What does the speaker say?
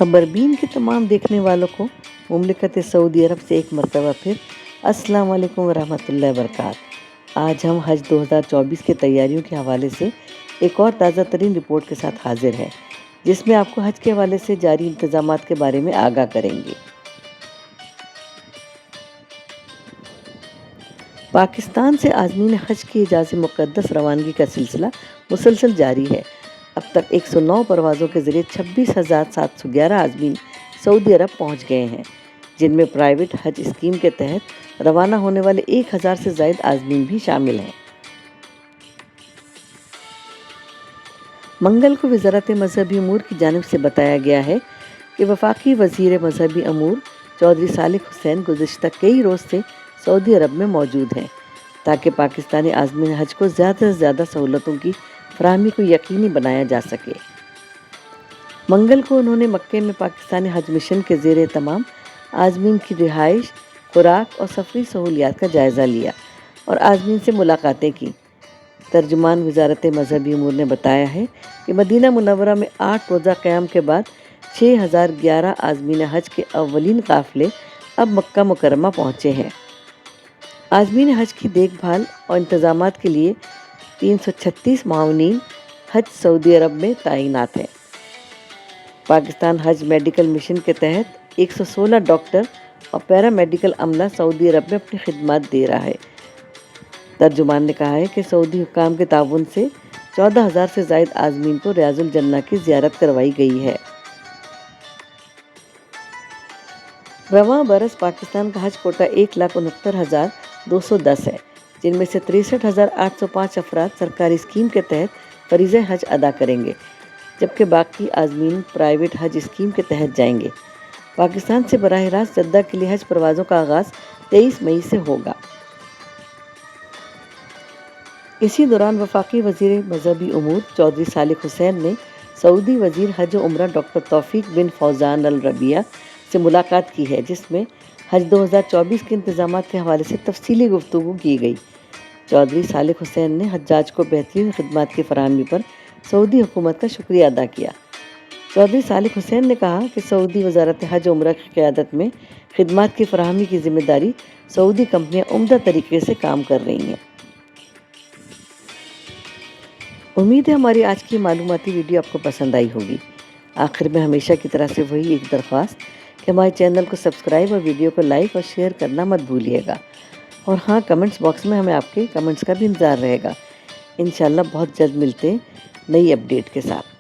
خبر بین کے تمام دیکھنے والوں کو مملکت سعودی عرب سے ایک مرتبہ پھر السلام علیکم ورحمۃ اللہ وبرکاتہ۔ آج ہم حج 2024 کی تیاریوں کے حوالے سے ایک اور تازہ ترین رپورٹ کے ساتھ حاضر ہیں، جس میں آپ کو حج کے حوالے سے جاری انتظامات کے بارے میں آگاہ کریں گے۔ پاکستان سے عازمین حج کی حجاز مقدس روانگی کا سلسلہ مسلسل جاری ہے۔ اب تک 109 پروازوں کے ذریعے 26,711 عازمین سعودی عرب پہنچ گئے ہیں، جن میں پرائیویٹ حج اسکیم کے تحت روانہ ہونے والے 1,000 سے زائد عازمین بھی شامل ہیں۔ منگل کو وزارت مذہبی امور کی جانب سے بتایا گیا ہے کہ وفاقی وزیر مذہبی امور چودھری صالح حسین گزشتہ کئی روز سے سعودی عرب میں موجود ہیں، تاکہ پاکستانی عازمین حج کو زیادہ سے زیادہ سہولتوں کی فراہمی کو یقینی بنایا جا سکے۔ منگل کو انہوں نے مکہ میں پاکستانی حج مشن کے زیر اہتمام عازمین کی رہائش، خوراک اور سفری سہولیات کا جائزہ لیا اور عازمین سے ملاقاتیں کی۔ ترجمان وزارت مذہبی امور نے بتایا ہے کہ مدینہ منورہ میں 8 روزہ قیام کے بعد 6,011 عازمین حج کے اولین قافلے اب مکہ مکرمہ پہنچے ہیں۔ عازمین حج کی دیکھ بھال اور انتظامات کے لیے 336 معاونین حج سعودی عرب میں تعینات ہیں۔ پاکستان حج میڈیکل مشن کے تحت 116 ڈاکٹر اور پیرا میڈیکل عملہ سعودی عرب میں اپنی خدمات دے رہا ہے۔ ترجمان نے کہا ہے کہ سعودی حکام کے تعاون سے 14,000 سے زائد عازمین کو ریاض الجنہ کی زیارت کروائی گئی ہے۔ رواں برس پاکستان کا حج کوٹہ 1,69,210 ہے، جن میں سے 63,805 افراد سرکاری اسکیم کے تحت فریضہ حج ادا کریں گے، جبکہ باقی عازمین پرائیویٹ حج اسکیم کے تحت جائیں گے۔ پاکستان سے براہ راست جدہ کے لیے حج پروازوں کا آغاز 23 مئی سے ہوگا۔ اسی دوران وفاقی وزیر مذہبی امور چودھری صالح حسین نے سعودی وزیر حج و عمرہ ڈاکٹر توفیق بن فوزان الربیع سے ملاقات کی ہے، جس میں حج 2024 کے انتظامات کے حوالے سے تفصیلی گفتگو کی گئی۔ چودھری صالح حسین نے حجاج کو بہترین خدمات کی فراہمی پر سعودی حکومت کا شکریہ ادا کیا۔ چودھری صالح حسین نے کہا کہ سعودی وزارت حج و عمرہ کی قیادت میں خدمات کی فراہمی کی ذمہ داری سعودی کمپنیاں عمدہ طریقے سے کام کر رہی ہیں۔ امید ہے ہماری آج کی معلوماتی ویڈیو آپ کو پسند آئی ہوگی۔ آخر میں ہمیشہ کی طرح سے وہی ایک درخواست کہ ہمارے چینل کو سبسکرائب اور ویڈیو کو لائک اور شیئر کرنا مت بھولیے گا، اور ہاں، کمنٹس باکس میں ہمیں آپ کے کمنٹس کا بھی انتظار رہے گا۔ انشاءاللہ بہت جلد ملتے ہیں نئی اپڈیٹ کے ساتھ۔